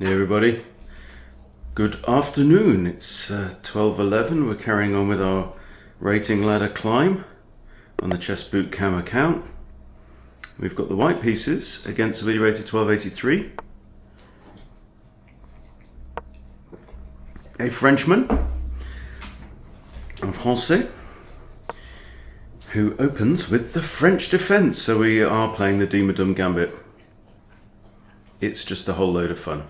Hey everybody, good afternoon. It's 12:11. We're carrying on with our rating ladder climb on the Chess Boot Cam account. We've got the white pieces against the vs.1283. A Frenchman, en français, who opens with the French defense. So we are playing the Diemer-Duhm Gambit. It's just a whole load of fun.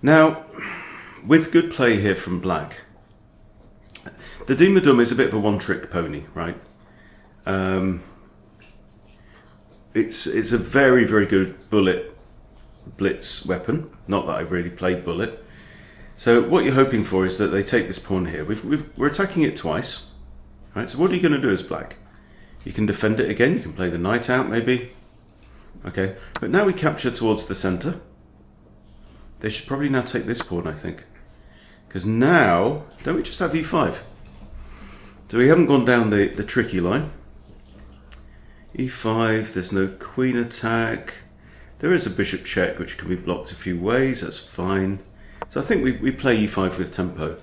Now, with good play here from black, the Diemer-Duhm is a bit of a one-trick pony, right? It's a very, very good bullet blitz weapon. Not that I've really played bullet. So what you're hoping for is that they take this pawn here. We're attacking it twice, right? So what are you going to do as black? You can defend it again. You can play the knight out, maybe. Okay, but now we capture towards the center. They should probably now take this pawn, I think. Because now, don't we just have e5? So we haven't gone down the tricky line. e5, there's no queen attack. There is a bishop check, which can be blocked a few ways, that's fine. So I think we play e5 with tempo.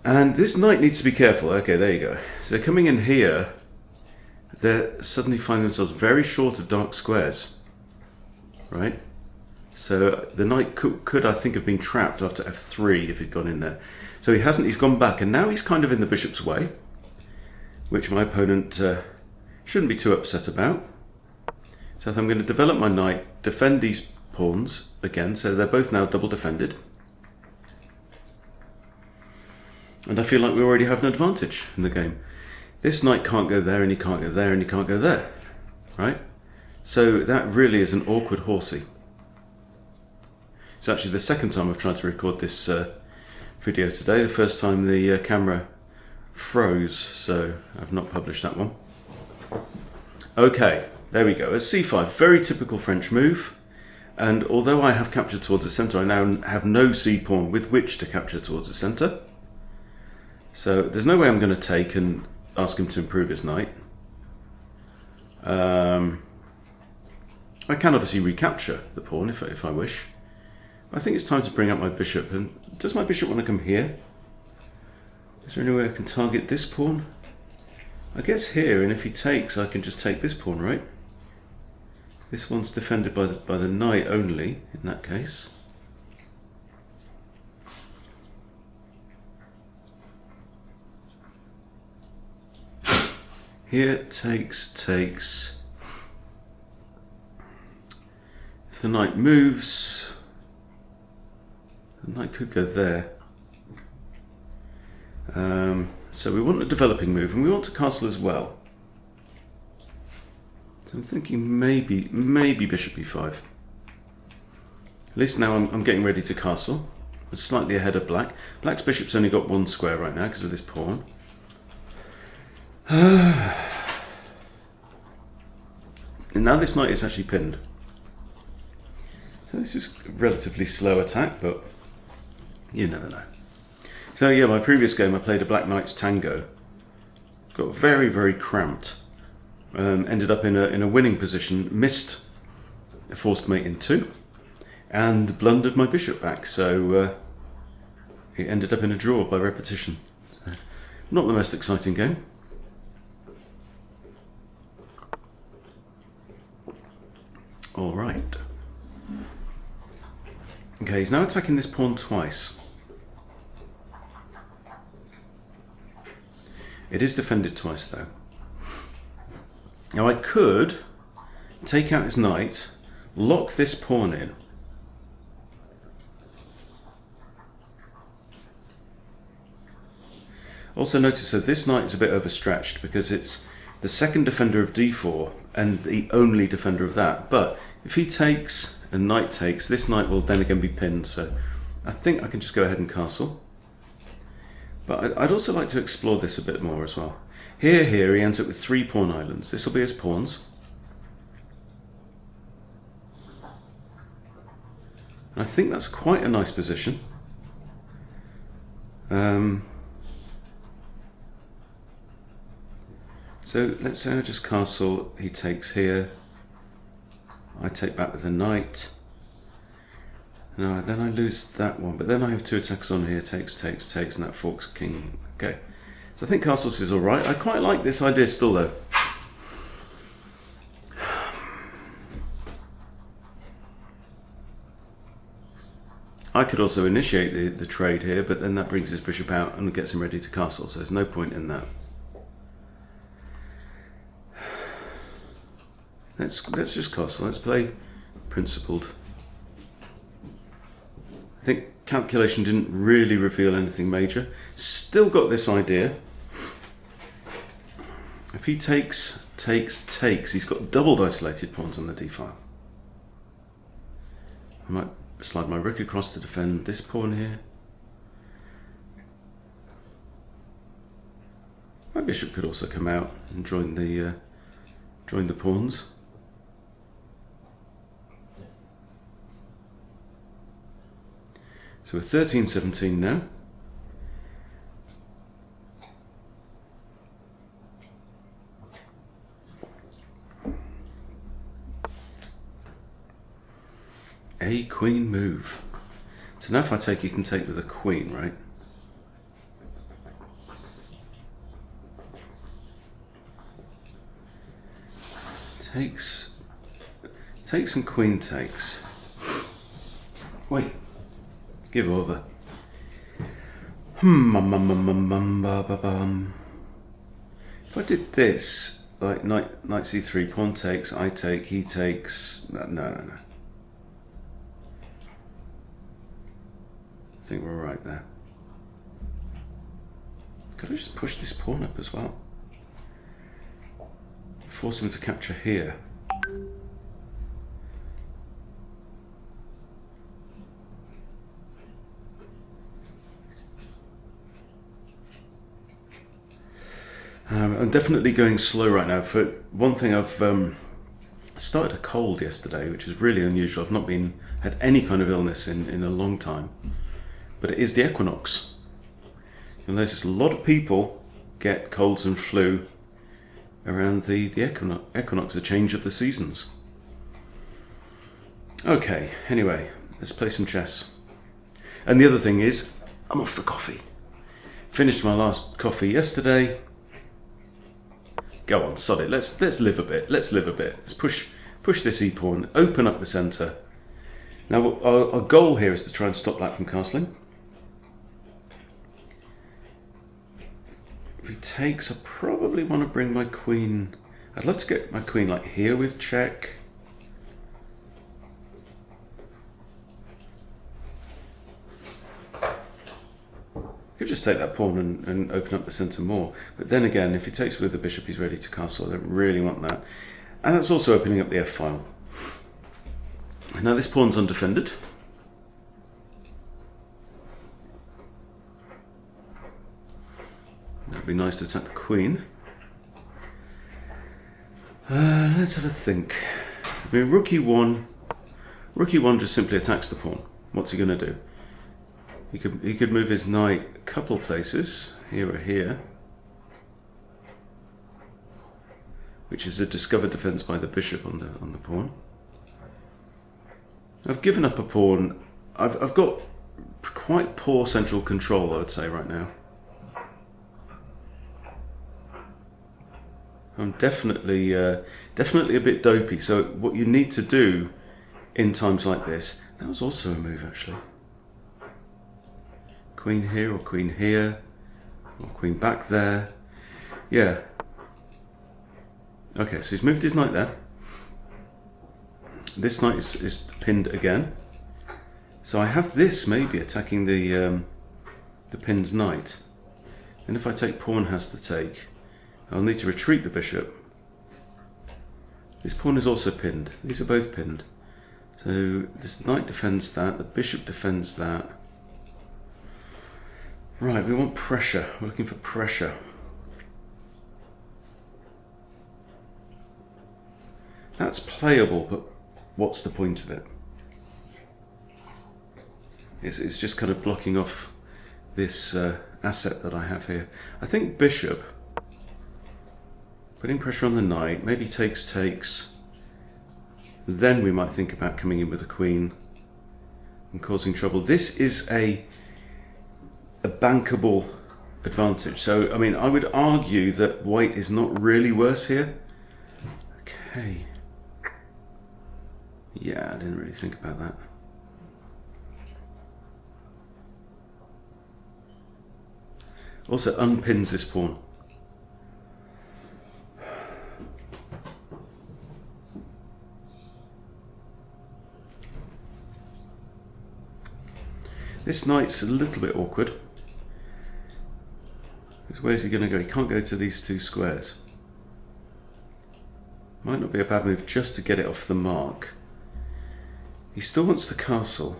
And this knight needs to be careful. Okay, there you go. So they're coming in here. They suddenly find themselves very short of dark squares, right? So the knight could, I think, have been trapped after f3 if he'd gone in there. So he hasn't, he's gone back, and now he's kind of in the bishop's way, which my opponent shouldn't be too upset about. So I'm going to develop my knight, defend these pawns again, so they're both now double defended. And I feel like we already have an advantage in the game. This knight can't go there, and he can't go there, and he can't go there, right? So that really is an awkward horsey. It's actually the second time I've tried to record this video today. The first time the camera froze, so I've not published that one. Okay, there we go. A c5, very typical French move. And although I have captured towards the center, I now have no c-pawn with which to capture towards the center. So there's no way I'm going to take and ask him to improve his knight. I can obviously recapture the pawn if I wish. I think it's time to bring up my bishop. And does my bishop want to come here? Is there any way I can target this pawn? I guess here, and if he takes, I can just take this pawn, right? This one's defended by the knight only, in that case. Here, takes. If the knight moves, the knight could go there. So we want a developing move, and we want to castle as well. So I'm thinking maybe bishop e5. At least now I'm getting ready to castle. I'm slightly ahead of black. Black's bishop's only got one square right now because of this pawn. And now this knight is actually pinned. So this is a relatively slow attack, but you never know. So yeah, my previous game I played a Black Knight's Tango. Got very, very cramped. Ended up in a winning position, missed a forced mate in 2, and blundered my bishop back. So it ended up in a draw by repetition. So, not the most exciting game. All right. Okay, he's now attacking this pawn twice. It is defended twice though. Now I could take out his knight, lock this pawn in. Also notice that this knight is a bit overstretched because it's the second defender of d4 and the only defender of that. But if he takes and knight takes, this knight will then again be pinned. So I think I can just go ahead and castle. But I'd also like to explore this a bit more as well. Here he ends up with 3 pawn islands. This will be his pawns. And I think that's quite a nice position. So let's say I just castle, he takes here, I take back with the knight, No, then I lose that one, but then I have two attacks on here, takes, and that forks king. Okay, so I think castles is alright. I quite like this idea still though. I could also initiate the trade here, but then that brings his bishop out and gets him ready to castle, so there's no point in that. Let's just castle, let's play principled. I think calculation didn't really reveal anything major. Still got this idea. If he takes, he's got doubled isolated pawns on the d file. I might slide my rook across to defend this pawn here. My bishop could also come out and join the pawns. So we're 13-17 now. A queen move. So now if I take, you can take with a queen, right? Takes and queen takes. Wait. Give over. If I did this, like knight c3, pawn takes, I take, he takes. No. I think we're right there. Could I just push this pawn up as well? Force him to capture here. I'm definitely going slow right now. For one thing, I've started a cold yesterday, which is really unusual. I've not had any kind of illness in a long time. But it is the equinox. And there's just a lot of people get colds and flu around the equinox, the change of the seasons. Okay, anyway, let's play some chess. And the other thing is, I'm off the coffee. Finished my last coffee yesterday. Go on, sod it. Let's live a bit. Let's push this e-pawn, open up the centre. Now our goal here is to try and stop black from castling. If he takes, I probably want to bring my queen. I'd love to get my queen like here with check. Could just take that pawn and open up the centre more. But then again, if he takes with the bishop, he's ready to castle. I don't really want that. And that's also opening up the f-file. Now this pawn's undefended. That'd be nice to attack the queen. Let's have a think. I mean, rook e1 just simply attacks the pawn. What's he going to do? He could move his knight a couple places, here or here, which is a discovered defense by the bishop on the pawn. I've given up a pawn. I've got quite poor central control, I would say, right now. I'm definitely a bit dopey. So what you need to do in times like this, that was also a move actually. Queen here or queen here, or queen back there. Yeah. Okay, so he's moved his knight there. This knight is pinned again. So I have this maybe attacking the pinned knight. And if I take pawn has to take, I'll need to retreat the bishop. This pawn is also pinned. These are both pinned. So this knight defends that, the bishop defends that. Right, we want pressure. We're looking for pressure. That's playable, but what's the point of it? It's just kind of blocking off this asset that I have here. I think bishop, putting pressure on the knight, maybe takes. Then we might think about coming in with a queen and causing trouble. This is a bankable advantage. So, I mean, I would argue that white is not really worse here. Okay. Yeah, I didn't really think about that. Also unpins this pawn. This knight's a little bit awkward. Where's he going to go? He can't go to these two squares. Might not be a bad move just to get it off the mark. He still wants the castle.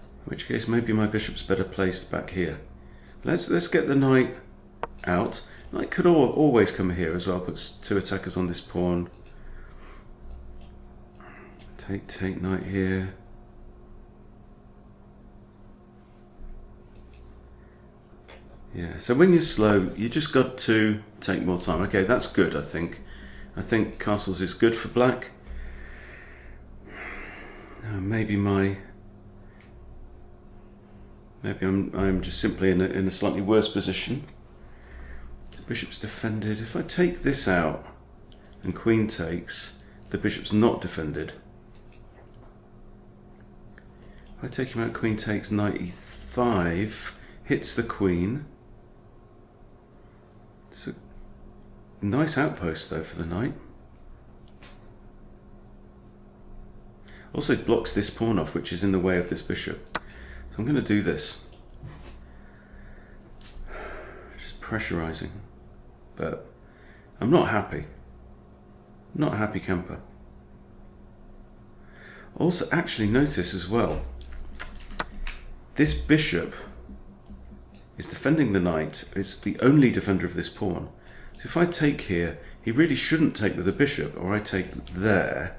In which case maybe my bishop's better placed back here. Let's get the knight out. Knight could always come here as well. Put two attackers on this pawn. Take knight here. Yeah, so when you're slow, you just got to take more time. Okay, that's good, I think. I think castles is good for black. Maybe I'm just simply in a slightly worse position. The bishop's defended. If I take this out and queen takes, the bishop's not defended. If I take him out, queen takes, knight e5, hits the queen. It's a nice outpost though for the knight. Also blocks this pawn off, which is in the way of this bishop. So I'm going to do this. Just pressurizing. But I'm not happy. Not a happy camper. Also, actually notice as well, this bishop is defending the knight. It's the only defender of this pawn. So if I take here, he really shouldn't take with the bishop, or I take there.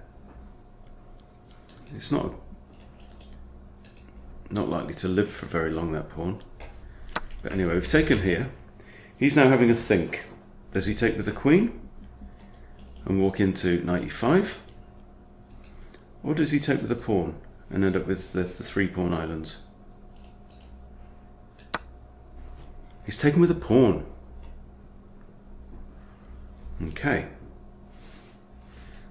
It's not likely to live for very long, that pawn. But anyway, we've taken here. He's now having a think. Does he take with the queen and walk into knight e5? Or does he take with the pawn and end up with the three pawn islands? He's taken with a pawn. Okay.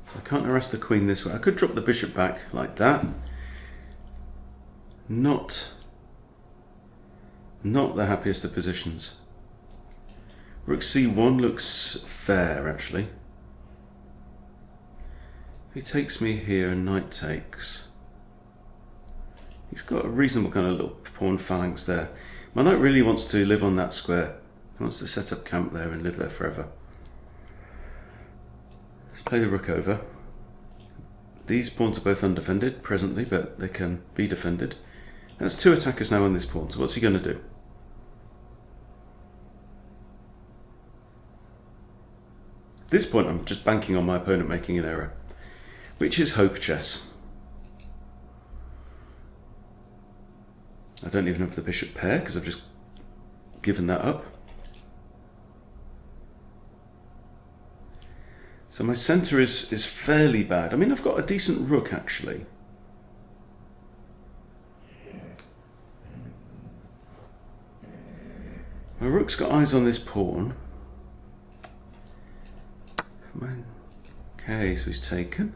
So I can't harass the queen this way. I could drop the bishop back like that. Not the happiest of positions. Rook c1 looks fair, actually. If he takes me here and knight takes, he's got a reasonable kind of little pawn phalanx there. My knight really wants to live on that square. He wants to set up camp there and live there forever. Let's play the rook over. These pawns are both undefended presently, but they can be defended. That's two attackers now on this pawn, so what's he going to do? At this point I'm just banking on my opponent making an error, which is hope chess. I don't even have the bishop pair because I've just given that up. So my centre is fairly bad. I mean, I've got a decent rook actually. My rook's got eyes on this pawn. Okay, so he's taken.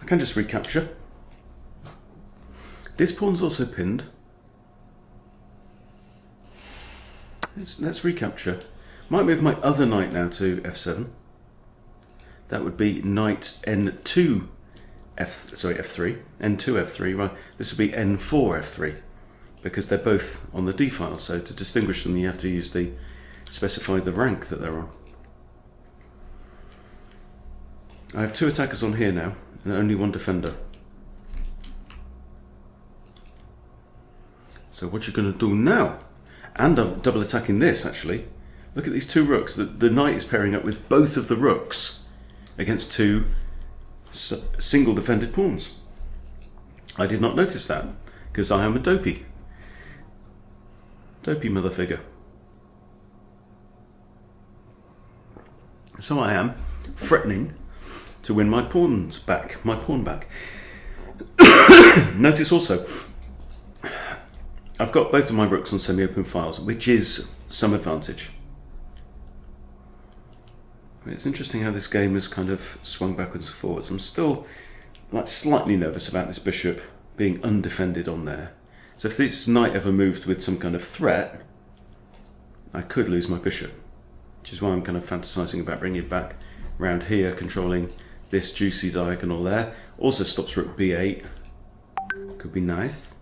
I can just recapture. This pawn's also pinned. Let's recapture. Might move my other knight now to f7. That would be knight n2 f3, n2 f3, right? This would be n4 f3 because they're both on the d file. So to distinguish them, you have to specify the rank that they're on. I have two attackers on here now and only one defender. So what you're going to do now? And I'm double attacking this actually. Look at these two rooks. The knight is pairing up with both of the rooks against two single defended pawns. I did not notice that because I am a dopey mother figure. So I am threatening to win my pawn back. Notice also, I've got both of my rooks on semi-open files, which is some advantage. It's interesting how this game has kind of swung backwards and forwards. I'm still slightly nervous about this bishop being undefended on there. So if this knight ever moved with some kind of threat, I could lose my bishop, which is why I'm kind of fantasizing about bringing it back round here, controlling this juicy diagonal there. Also stops rook b8. Could be nice.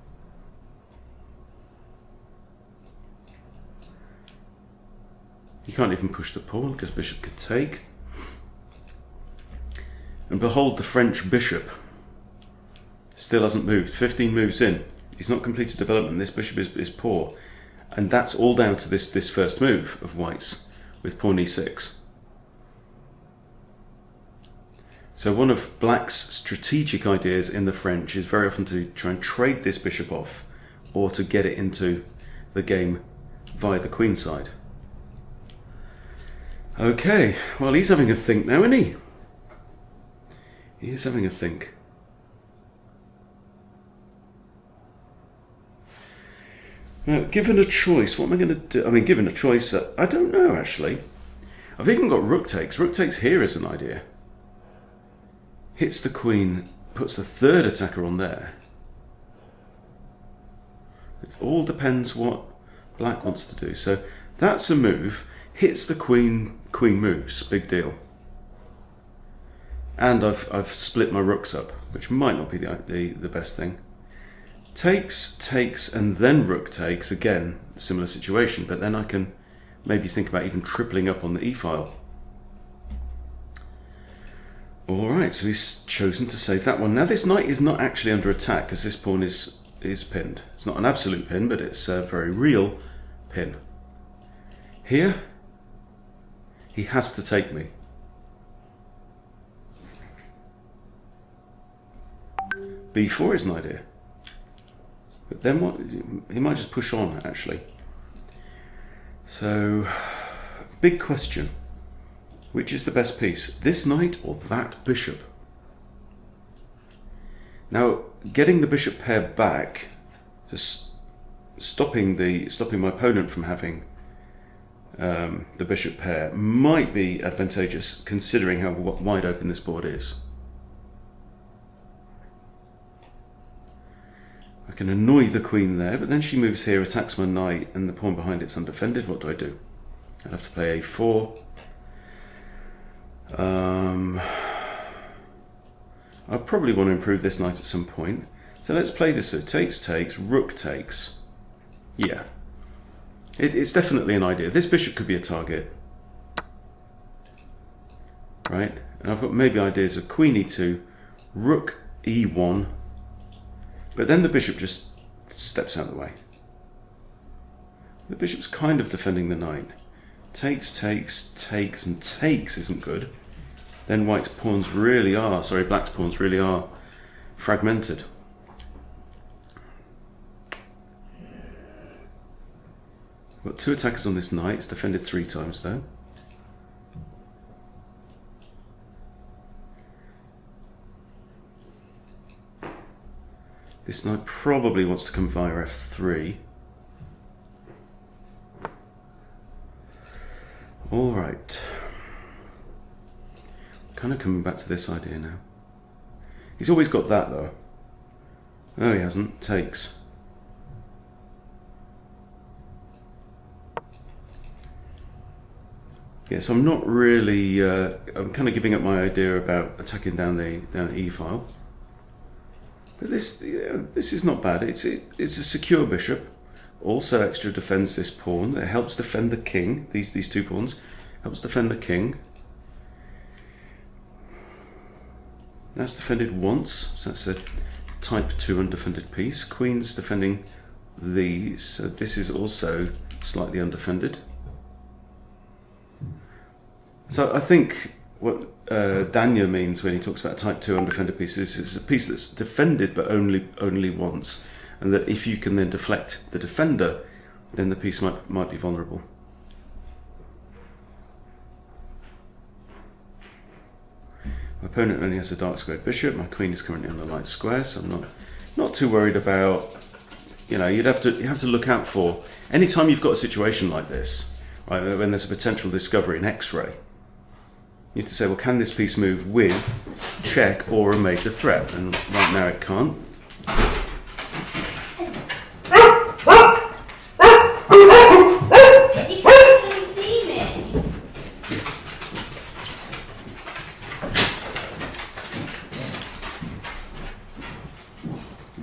You can't even push the pawn because bishop could take. And behold, the French bishop still hasn't moved. 15 moves in. He's not completed development. This bishop is poor. And that's all down to this first move of white's with pawn e6. So one of black's strategic ideas in the French is very often to try and trade this bishop off or to get it into the game via the queen side. Okay, well, he's having a think now, isn't he? He is having a think. Now, given a choice, what am I going to do? I mean, given a choice, I don't know, actually. I've even got rook takes. Rook takes here is an idea. Hits the queen, puts the third attacker on there. It all depends what black wants to do. So that's a move. Hits the queen, queen moves. Big deal. And I've split my rooks up, which might not be the best thing. Takes, takes, and then rook takes. Again, similar situation, but then I can maybe think about even tripling up on the e-file. Alright, so he's chosen to save that one. Now this knight is not actually under attack because this pawn is pinned. It's not an absolute pin, but it's a very real pin. Here, he has to take me. b4 is an idea. But then what? He might just push on, actually. So, big question. Which is the best piece? This knight or that bishop? Now, getting the bishop pair back, just stopping my opponent from having the bishop pair might be advantageous, considering how wide open this board is. I can annoy the queen there, but then she moves here, attacks my knight, and the pawn behind it's undefended. What do I do? I'd have to play a4. I probably want to improve this knight at some point. So let's play this. So takes, takes, rook takes. Yeah. It's definitely an idea. This bishop could be a target. Right? And I've got maybe ideas of queen e2, rook e1, but then the bishop just steps out of the way. The bishop's kind of defending the knight. Takes, takes, takes, and takes isn't good. Then black's pawns really are fragmented. Got two attackers on this knight. It's defended 3 times though. This knight probably wants to come via f3. All right. Kind of coming back to this idea now. He's always got that though. No, he hasn't. Takes. Yes, I'm not really. I'm kind of giving up my idea about attacking down the e-file. But this is not bad. It's a secure bishop. Also, extra defends this pawn. It helps defend the king. These 2 pawns helps defend the king. That's defended once. So that's a type 2 undefended piece. Queen's defending these. So this is also slightly undefended. So I think what Daniel means when he talks about type 2 undefended pieces is a piece that's defended but only once, and that if you can then deflect the defender, then the piece might be vulnerable. My opponent only has a dark squared bishop. My queen is currently on the light square, so I'm not too worried about. You know, you have to look out for anytime you've got a situation like this, right? When there's a potential discovery in X-ray, you have to say, well, can this piece move with check or a major threat? And right now it can't. You can actually see me.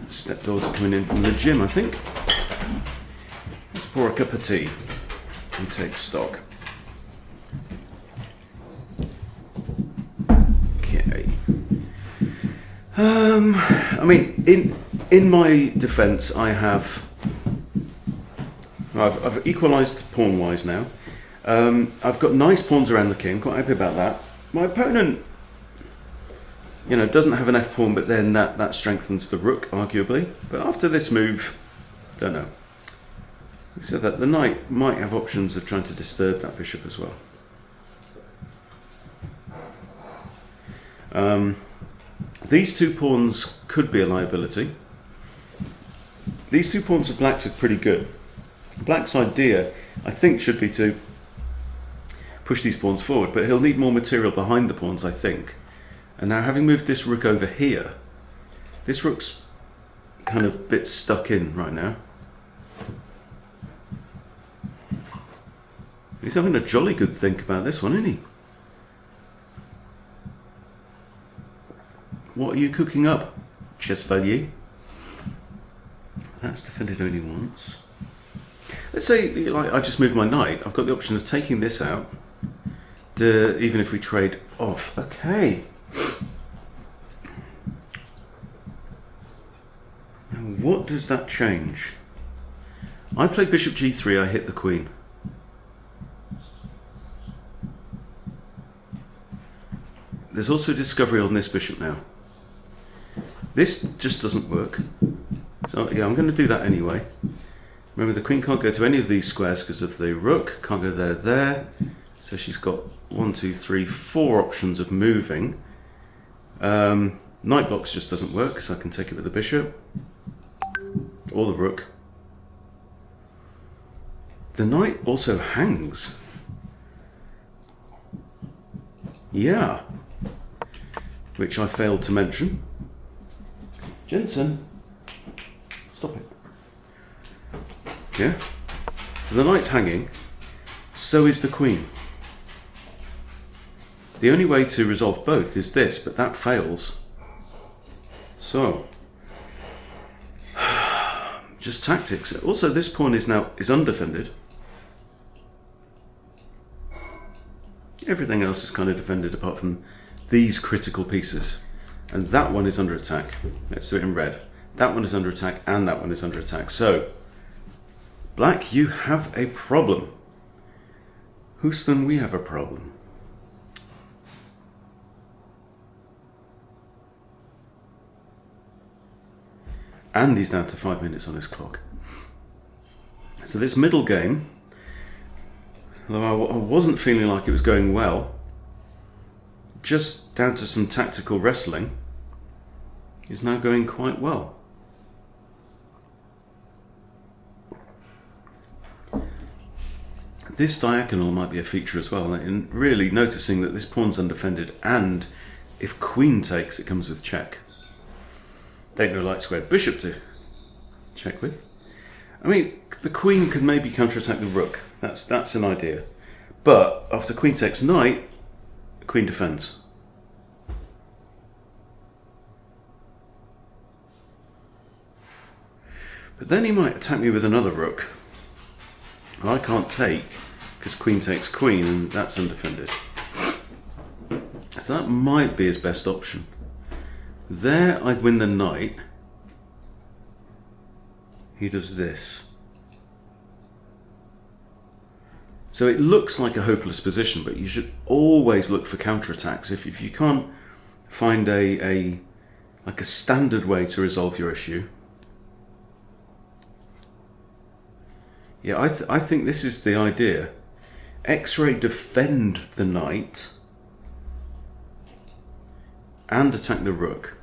Stepdaughter coming in from the gym, I think. Let's pour a cup of tea and take stock. Okay. I mean, in my defence, I've equalised pawn-wise now. I've got nice pawns around the king. Quite happy about that. My opponent, you know, doesn't have an f pawn, but then that strengthens the rook, arguably. But after this move, don't know. So that the knight might have options of trying to disturb that bishop as well. These two pawns could be a liability. These two pawns of black's are pretty good. Black's idea, I think, should be to push these pawns forward, but he'll need more material behind the pawns, I think. And now, having moved this rook over here, this rook's kind of a bit stuck in right now. He's having a jolly good think about this one, isn't he? What are you cooking up, Chevalier? That's defended only once. Let's say, like, I just moved my knight. I've got the option of taking this out, even if we trade off. Okay. Now, what does that change? I play bishop g3, I hit the queen. There's also a discovery on this bishop now. This just doesn't work. So yeah, I'm going to do that anyway. Remember, the queen can't go to any of these squares because of the rook. Can't go there. So she's got 1, 2, 3, 4 options of moving. Knight blocks just doesn't work, so I can take it with the bishop. Or the rook. The knight also hangs. Yeah. Which I failed to mention. Jensen, stop it. Yeah? So the knight's hanging, so is the queen. The only way to resolve both is this, but that fails. So, just tactics. Also, this pawn is undefended. Everything else is kind of defended apart from these critical pieces. And that one is under attack. Let's do it in red. That one is under attack, and that one is under attack. So, black, you have a problem. Houston, we have a problem. And he's down to 5 minutes on his clock. So this middle game, although I wasn't feeling like it was going well, just down to some tactical wrestling, is now going quite well. This diagonal might be a feature as well, in really noticing that this pawn's undefended, and if queen takes, it comes with check. Don't know light squared bishop to check with. I mean, the queen could maybe counterattack the rook. That's an idea. But after queen takes knight, the queen defends. But then he might attack me with another rook. I can't take, because queen takes queen, and that's undefended. So that might be his best option. There I'd win the knight. He does this. So it looks like a hopeless position, but you should always look for counterattacks. If you can't find a standard way to resolve your issue. Yeah, I think this is the idea. X-ray defend the knight. and attack the rook.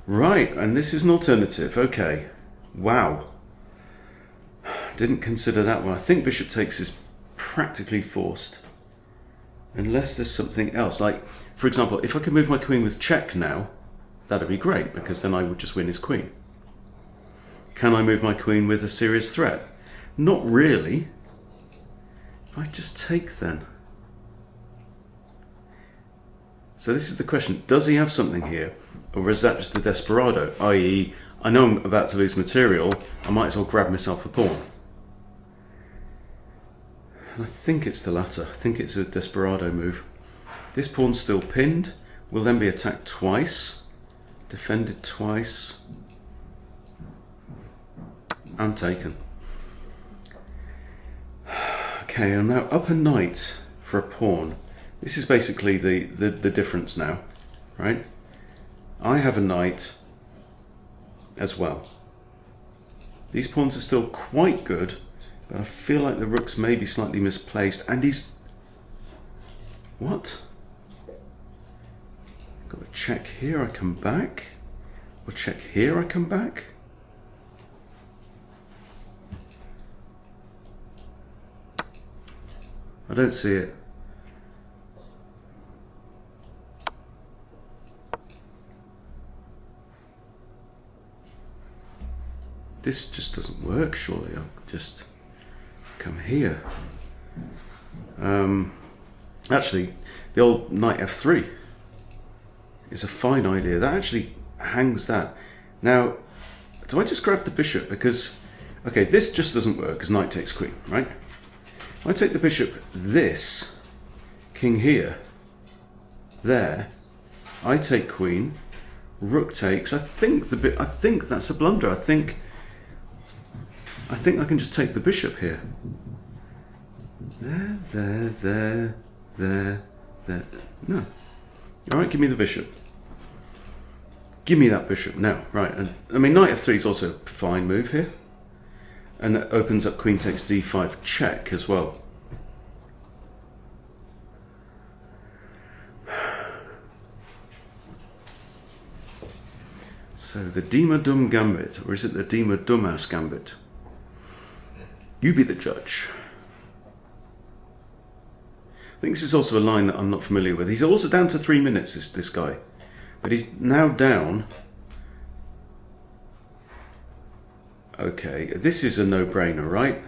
Right, and this is an alternative. Okay. Wow. Didn't consider that one. I think bishop takes is practically forced. Unless there's something else. Like, for example, if I could move my queen with check now, that'd be great, because then I would just win his queen. Can I move my queen with a serious threat? Not really. If I just take then. So this is the question. Does he have something here? Or is that just a desperado? I.e., I know I'm about to lose material, I might as well grab myself a pawn. And I think it's the latter. I think it's a desperado move. This pawn's still pinned. Will then be attacked twice. Defended twice. And taken. Okay, I'm now up a knight for a pawn. This is basically the difference now, right? I have a knight as well. These pawns are still quite good, but I feel like the rook's maybe slightly misplaced, and he's... What? Got to check here, I come back. Or check here, I come back. I don't see it. This just doesn't work, surely. I'll just come here. Actually, the old knight f3 is a fine idea. That actually hangs that. Now, do I just grab the bishop? Because, okay, this just doesn't work because knight takes queen, right? If I take the bishop this, king here, there, I take queen, rook takes. I think that's a blunder. I think I can just take the bishop here. There. No. All right, give me the bishop. Give me that bishop now. Right, and I mean, knight f3 is also a fine move here. And it opens up queen takes d5 check as well. So the Diemer-Duhm Gambit, or is it the Diemer-Duhm-Ass Gambit? You be the judge. I think this is also a line that I'm not familiar with. He's also down to 3 minutes, this guy. But he's now down. Okay, this is a no-brainer, right?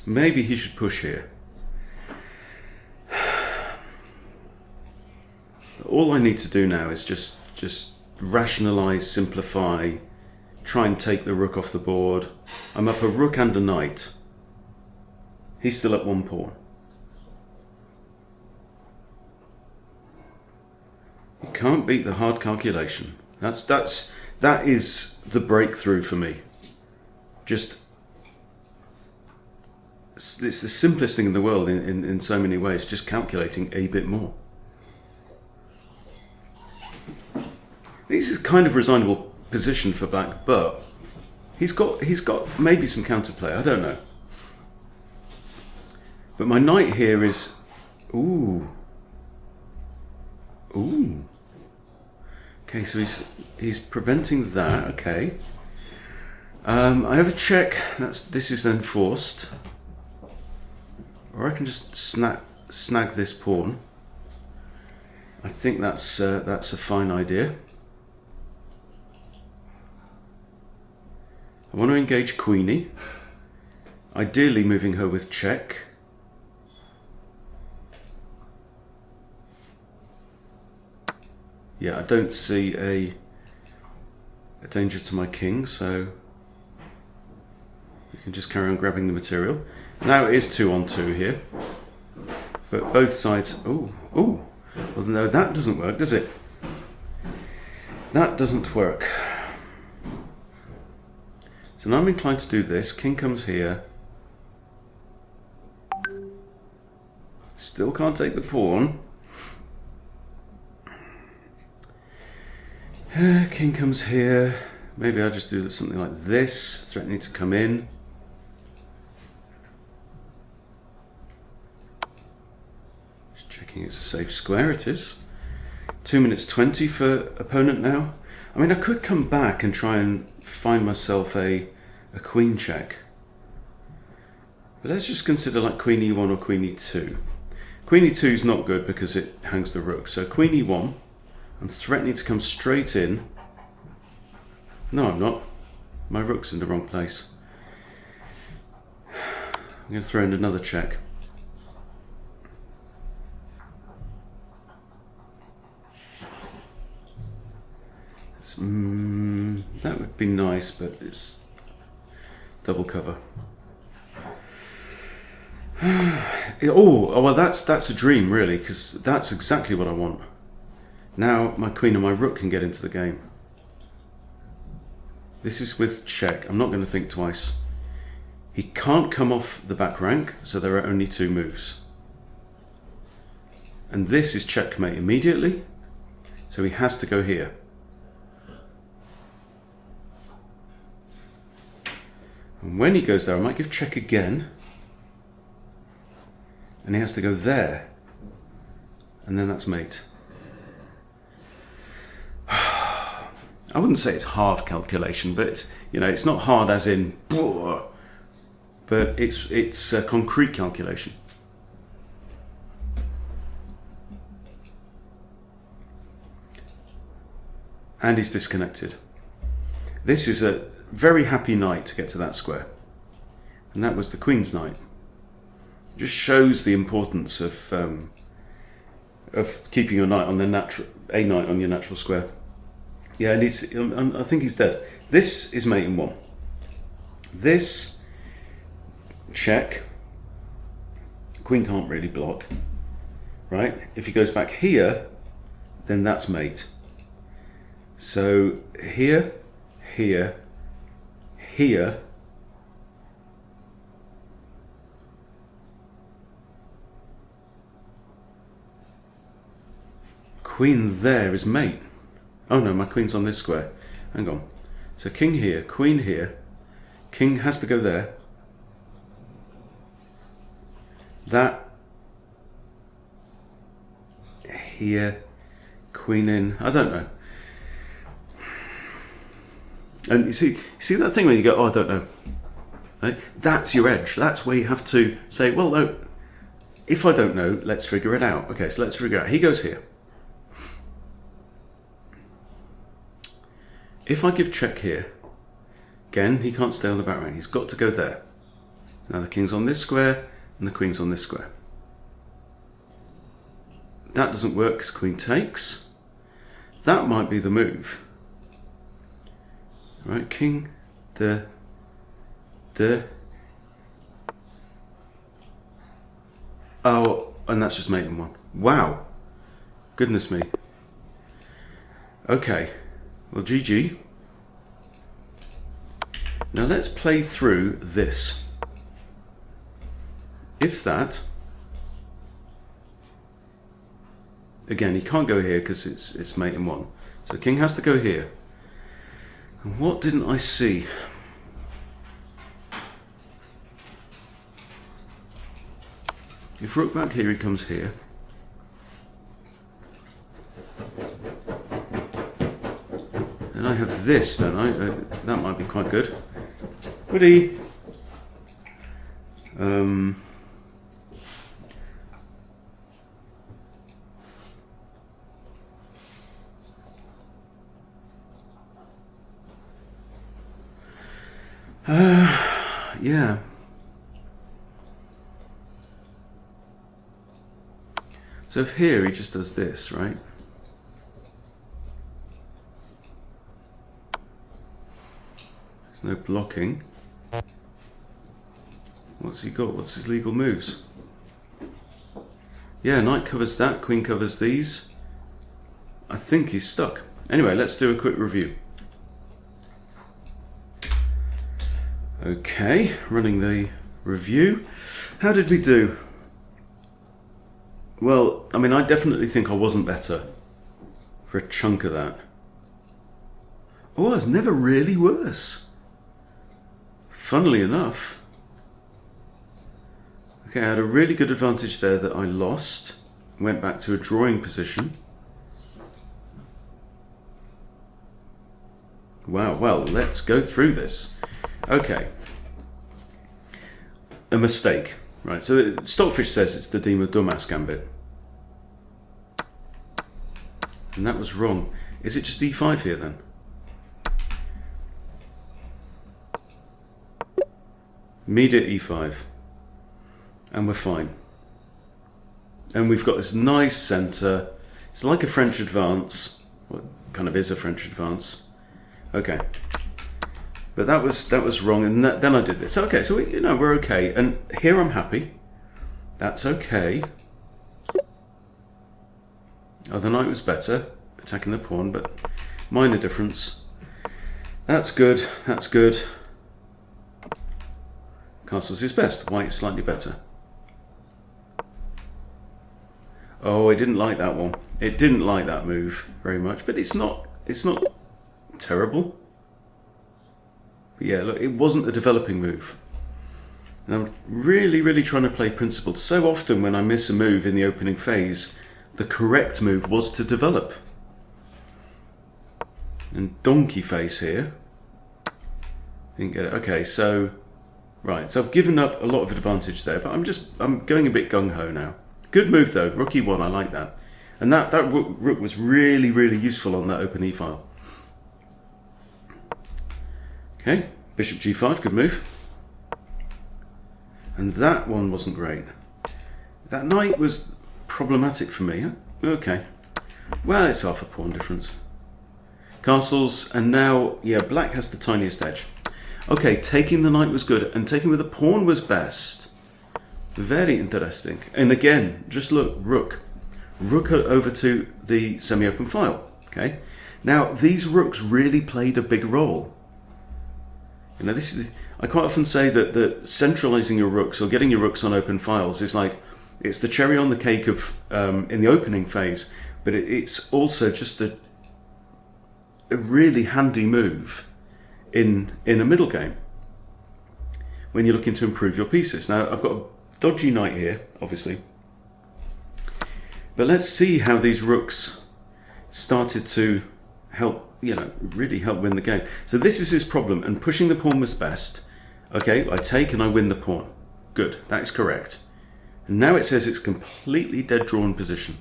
Maybe he should push here. All I need to do now is just rationalize, simplify, try and take the rook off the board. I'm up a rook and a knight. He's still at one pawn. You can't beat the hard calculation. That is the breakthrough for me. It's the simplest thing in the world in so many ways, just calculating a bit more. This is kind of a resignable position for black, but he's got maybe some counterplay, I don't know. But my knight here is... Ooh. Okay, so he's preventing that, okay. I have a check, this is then forced. Or I can just snag this pawn. I think that's a fine idea. I want to engage Queenie, ideally moving her with check. Yeah, I don't see a danger to my king, so we can just carry on grabbing the material. Now it is 2-on-2 here, but both sides... Ooh. Well, no, that doesn't work, does it? That doesn't work. So now I'm inclined to do this. King comes here. Still can't take the pawn. King comes here. Maybe I'll just do something like this, threatening to come in. Just checking it's a safe square. It is. 2 minutes 20 for opponent now. I mean, I could come back and try and find myself a queen check. But let's just consider like queen e1 or queen e2. Queen e2 is not good because it hangs the rook. So queen e1, I'm threatening to come straight in. No, I'm not. My rook's in the wrong place. I'm going to throw in another check. That would be nice, but it's double cover. Oh, well, that's a dream, really, because that's exactly what I want. Now my queen and my rook can get into the game. This is with check. I'm not going to think twice. He can't come off the back rank, so there are only 2 moves. And this is checkmate immediately, so he has to go here. And when he goes there, I might give check again. And he has to go there. And then that's mate. I wouldn't say it's hard calculation, but it's, you know, it's not hard as in, but it's a concrete calculation. And he's disconnected. This is a very happy knight to get to that square. And that was the queen's knight. It just shows the importance of keeping your knight on the a knight on your natural square. Yeah, I think he's dead. This is mate in 1. This check. Queen can't really block, right? If he goes back here, then that's mate. So here, here, here. Queen there is mate. Oh no, my queen's on this square. Hang on. So king here, queen here. King has to go there. That here, queen in. I don't know. And you see that thing where you go, oh, I don't know. Right? That's your edge. That's where you have to say, well, no, if I don't know, let's figure it out. Okay, so let's figure it out. He goes here. If I give check here, again, he can't stay on the back rank. He's got to go there. Now the king's on this square and the queen's on this square. That doesn't work because queen takes. That might be the move. Right, king, Oh, and that's just mate in 1. Wow. Goodness me. Okay. Well, GG. Now let's play through this. If that, again, he can't go here because it's mate in 1. So the king has to go here. And what didn't I see? If rook back here, he comes here. And I have this, don't I? That might be quite good. Woody! Yeah. So if here he just does this, right? There's no blocking. What's he got? What's his legal moves? Yeah, knight covers that, queen covers these. I think he's stuck. Anyway, let's do a quick review. Okay, running the review. How did we do? Well, I mean, I definitely think I wasn't better for a chunk of that. Oh, I was never really worse. Funnily enough. Okay, I had a really good advantage there that I lost. Went back to a drawing position. Wow, well, let's go through this. Okay. A mistake. Right, so Stockfish says it's the Diemer-Duhm Gambit. And that was wrong. Is it just e5 here then? Immediate e5. And we're fine. And we've got this nice centre. It's like a French advance. Well, it kind of is a French advance. Okay. But that was wrong, and then I did this. Okay, so we're okay. And here I'm happy. That's okay. Oh, the knight was better, attacking the pawn, but minor difference. That's good, that's good. Castle's his best, white is slightly better. Oh, I didn't like that one. It didn't like that move very much, but it's not terrible. But yeah, look, it wasn't a developing move. And I'm really, really trying to play principled. So often when I miss a move in the opening phase, the correct move was to develop. And donkey face here. Didn't get it. Okay, so right, so I've given up a lot of advantage there, but I'm going a bit gung-ho now. Good move though, rook e1, I like that. And that rook was really, really useful on that open e-file. Okay, bishop g5, good move. And that one wasn't great. That knight was problematic for me. Huh? Okay, well, it's half a pawn difference. Castles, and now, yeah, black has the tiniest edge. Okay, taking the knight was good, and taking with the pawn was best. Very interesting. And again, just look, rook. Rook over to the semi-open file. Okay, now these rooks really played a big role. You know, I quite often say that centralizing your rooks or getting your rooks on open files is like, it's the cherry on the cake of in the opening phase, but it's also just a really handy move in a middle game when you're looking to improve your pieces. Now, I've got a dodgy knight here, obviously, but let's see how these rooks started to help, really help win the game. So this is his problem, and pushing the pawn was best. Okay, I take and I win the pawn. Good, that is correct. And now it says it's completely dead drawn position.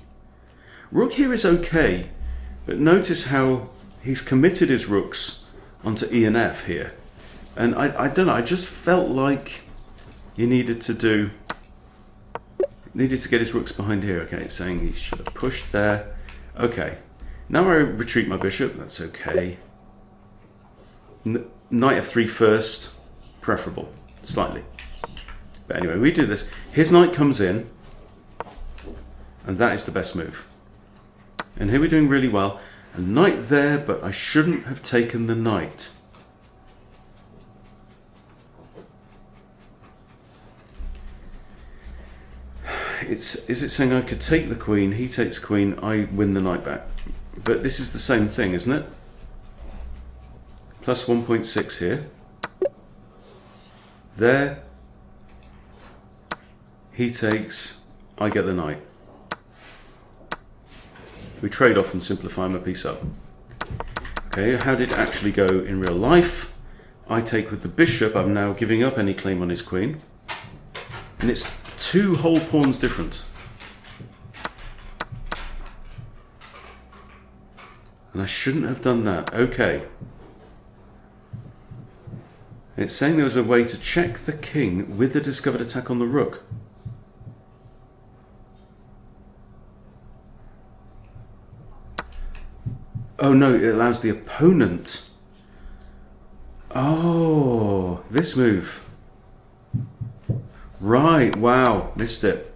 Rook here is okay, but notice how he's committed his rooks onto E and F here. And I don't know, I just felt like he needed to get his rooks behind here. Okay, it's saying he should have pushed there. Okay, now I retreat my bishop, that's okay. Knight f3 first, preferable, slightly. But anyway, we do this. His knight comes in, and that is the best move. And here we're doing really well. A knight there, but I shouldn't have taken the knight. Is it saying I could take the queen, he takes queen, I win the knight back? But this is the same thing, isn't it? Plus 1.6 here. There. He takes, I get the knight. We trade off and simplify my piece up. Okay, how did it actually go in real life? I take with the bishop, I'm now giving up any claim on his queen. And it's 2 whole pawns different. And I shouldn't have done that. Okay. It's saying there was a way to check the king with a discovered attack on the rook. Oh no, it allows the opponent. Oh, this move. Right, wow, missed it.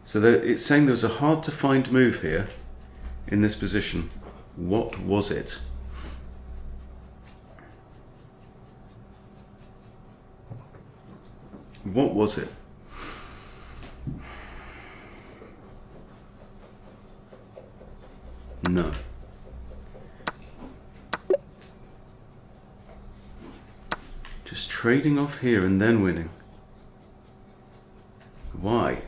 So it's saying there was a hard to find move here in this position. What was it? What was it? No. Just trading off here and then winning. Why?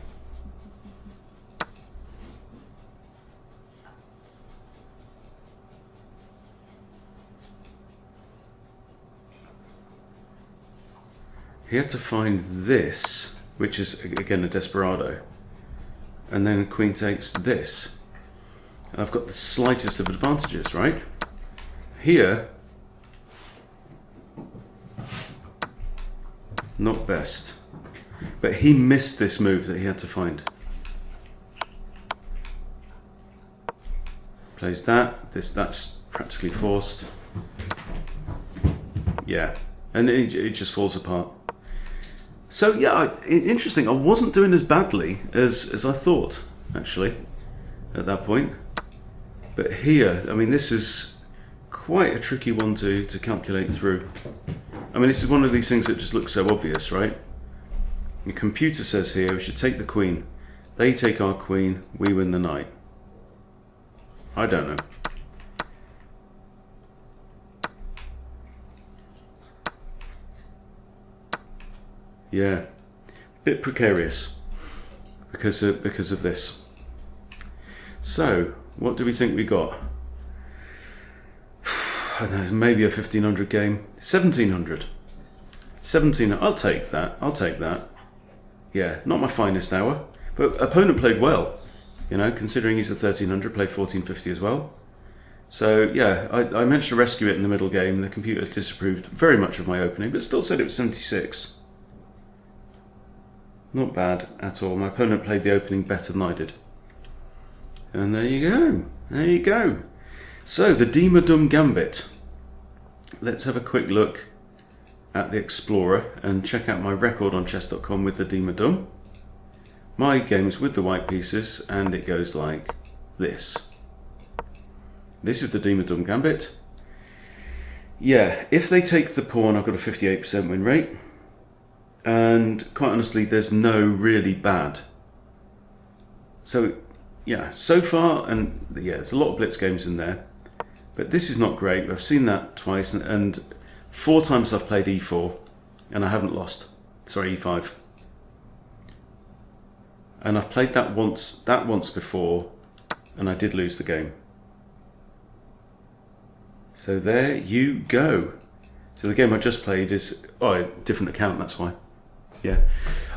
He had to find this, which is again a desperado, and then queen takes this. And I've got the slightest of advantages, right? Here, not best. But he missed this move that he had to find. Plays that. That's practically forced. Yeah, and it just falls apart. So yeah, interesting. I wasn't doing as badly as I thought, actually, at that point. But here, I mean, this is quite a tricky one to calculate through. I mean, this is one of these things that just looks so obvious, right? The computer says here we should take the queen. They take our queen, we win the knight. I don't know. Yeah, bit precarious because of this. So, what do we think we got? I don't know, maybe a 1500 game. 1700. 17. I'll take that. I'll take that. Yeah, not my finest hour, but opponent played well. You know, considering he's a 1300, played 1450 as well. So yeah, I managed to rescue it in the middle game. The computer disapproved very much of my opening, but still said it was 76. Not bad at all. My opponent played the opening better than I did. And there you go. There you go. So, the Diemer-Duhm Gambit. Let's have a quick look at the Explorer and check out my record on chess.com with the Diemer-Duhm. My game is with the white pieces and it goes like this. This is the Diemer-Duhm Gambit. Yeah, if they take the pawn, I've got a 58% win rate. And quite honestly, there's no really bad. So, yeah, so far, and yeah, there's a lot of blitz games in there. But this is not great. I've seen that twice, and 4 times I've played e4, and I haven't lost. Sorry, e5. And I've played that once before, and I did lose the game. So there you go. So the game I just played is a different account. That's why. Yeah.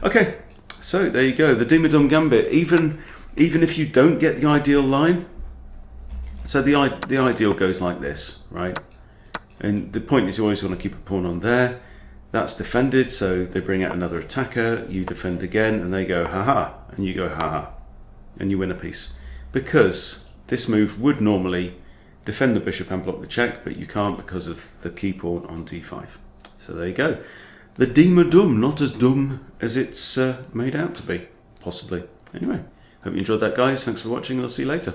Okay. So there you go. The Diemer-Duhm Gambit. Even if you don't get the ideal line. So the ideal goes like this, right? And the point is you always want to keep a pawn on there. That's defended, so they bring out another attacker, you defend again, and they go haha, and you go haha, and you win a piece. Because this move would normally defend the bishop and block the check, but you can't because of the key pawn on d5. So there you go. The Diemer-Duhm, not as dumb as it's made out to be, possibly. Anyway, hope you enjoyed that, guys. Thanks for watching, and I'll see you later.